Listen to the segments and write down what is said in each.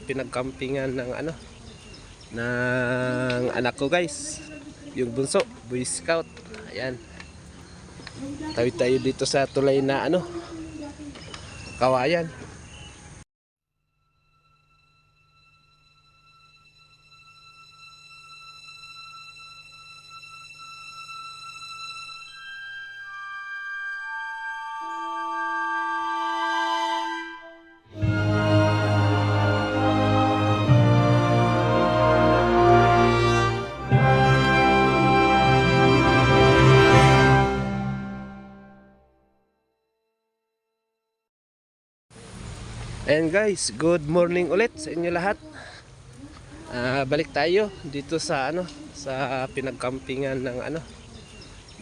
Pinagkampingan ng ng anak ko guys, yung bunso, Boy Scout. Ayan, tawid tayo dito sa tulay na kawayan. And guys, good morning ulit sa inyo lahat. Balik tayo dito sa sa pinagkampingan ng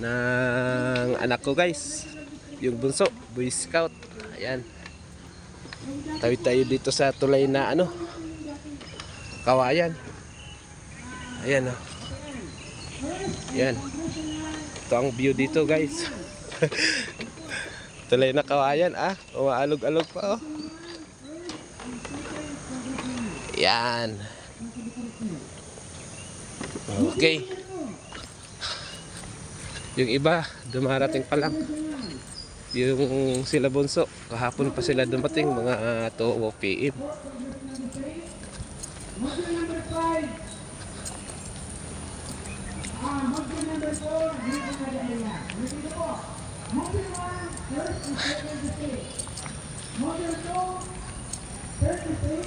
ng anak ko guys, yung bunso, Boy Scout. Ayan, tawid tayo dito sa tulay na kawayan. Ayan Ayan, ito ang view dito guys. Tulay na kawayan, umaalog-alog pa Yan. Okay. Yung iba, dumarating pa lang. Yung sila bunso, kahapon pa sila dumating, mga 2 PM.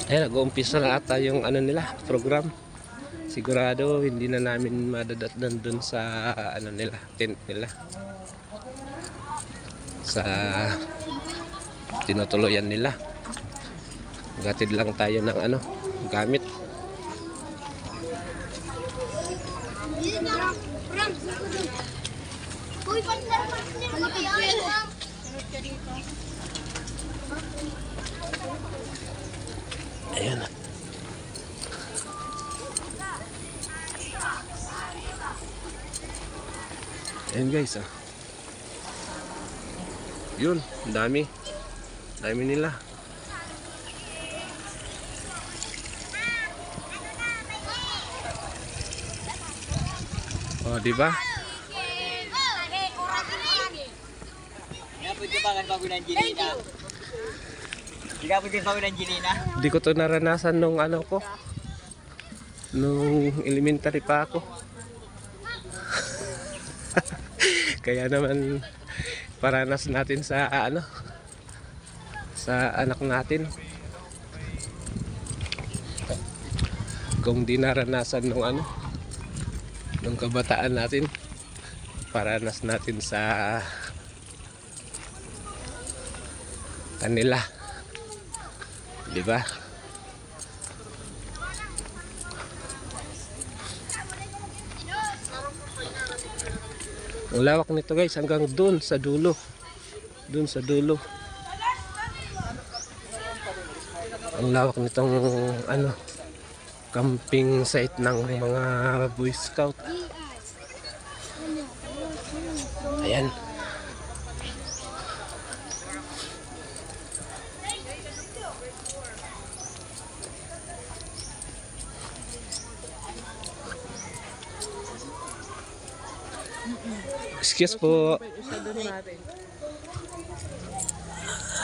Ayan, nag-uumpisa na ata yung nila, program. Sigurado hindi na namin madadatnan dun sa nila, tent nila, sa tinutuloyan nila. Gatid lang tayo ng gamit. Ayan. Ayan guys, yun, dami nila. Oh, di ba? Hindi ko to naranasan nung nung elementary pa ako. Kaya naman paranas natin sa sa anak natin. Kung di naranasan nung nung kabataan natin, paranas natin sa kanila, di ba? Ang lawak nito guys, hanggang doon sa dulo. Doon sa dulo. Ang lawak nitong camping site ng mga Boy Scout. Ayan. Excuse po.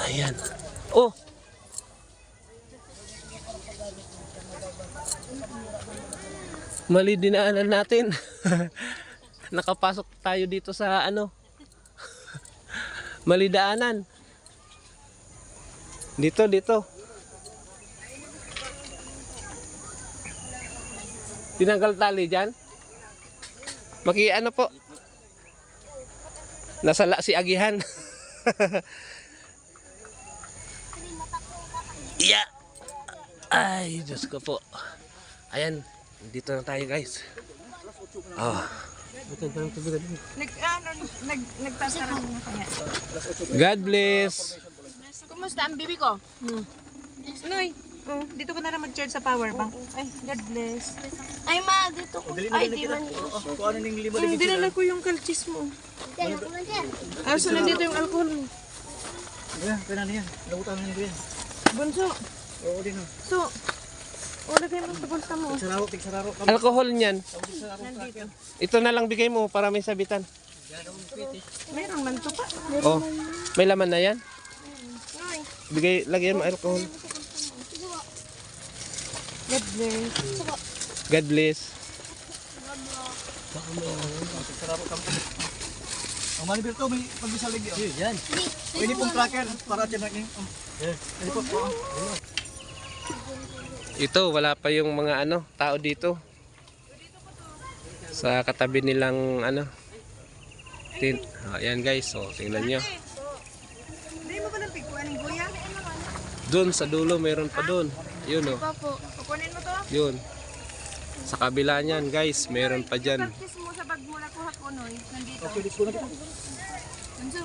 Ayan. Oh. Mali dinaanan natin. Nakapasok tayo dito sa mali daanan. Dito. Tinanggal tali dyan. Po. Nasala si Agihan. Yeah. Ay, Diyos ko po. Ayan, dito na tayo guys. Nagtasarap mo kaya. God bless. Kumusta ang bibi ko? Noy, dito ka na lang mag-charge sa power bank. Ay, God bless. Ay ma, dito ko. Ay, di man. Kung ano ning lima Hindi na ko yung kalchis mo. So nandito yung alcohol mo. Kaya na yan. Labutan na yan. Bunso, So, lagay mo sa bulsa mo. Alcohol niyan. Nandito. Ito na lang bigay mo para may sabitan. Meron man to pa. Oh, may laman na yan. Bigay, lagyan mo alcohol. God bless. God bless. Ang manibir to, may pagbisalig yun. Yan. Ini pong tracker para tiyan natin. Ini po. Ito, wala pa yung mga tao dito. Sa katabi nilang ayan guys, so tingnan nyo. Hindi mo ba ng pigkuan ng guya? Doon sa dulo, mayroon pa doon. Yun o, Papo, kukunin mo to? yun. Sa kabila niyan guys, mayroon pa dyan. Practice mo sa bag mo na kuha ko, Noy. Nandito. Okay, let's go na kita. Anso.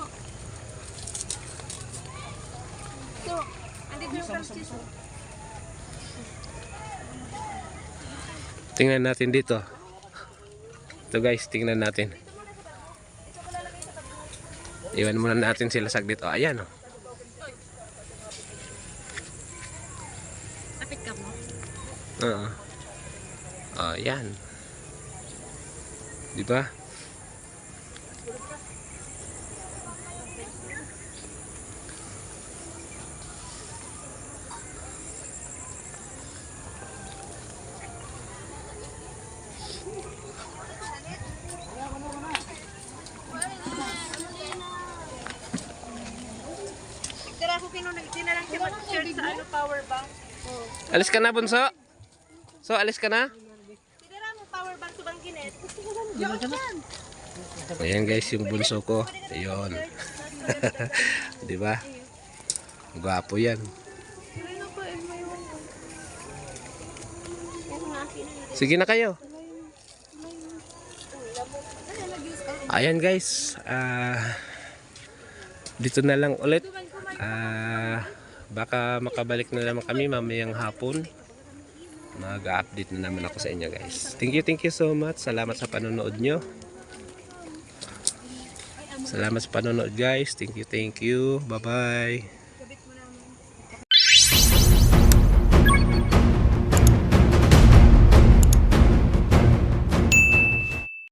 So, andito yung practice mo. Tingnan natin dito. Ito guys, tingnan natin. Iwan muna natin sila saglit. O, ayan o. Kapit ka mo. Oo. Ayan. Di ba? Tira ko kinalang siya mag-share sa power bank. Alis ka na, bunso? So, alis ka na? Tira mo power bank sa bangkinet. Ayan guys, yung bunso ko. Ayun. Di ba? Gwapo yan. Sige na kayo. Ayan guys. Dito na lang ulit. Baka makabalik na naman kami mamayang hapon. Mag-update na naman ako sa inyo guys. Thank you so much. Salamat sa panonood nyo. Salamat sa panonood guys. Thank you. Bye bye.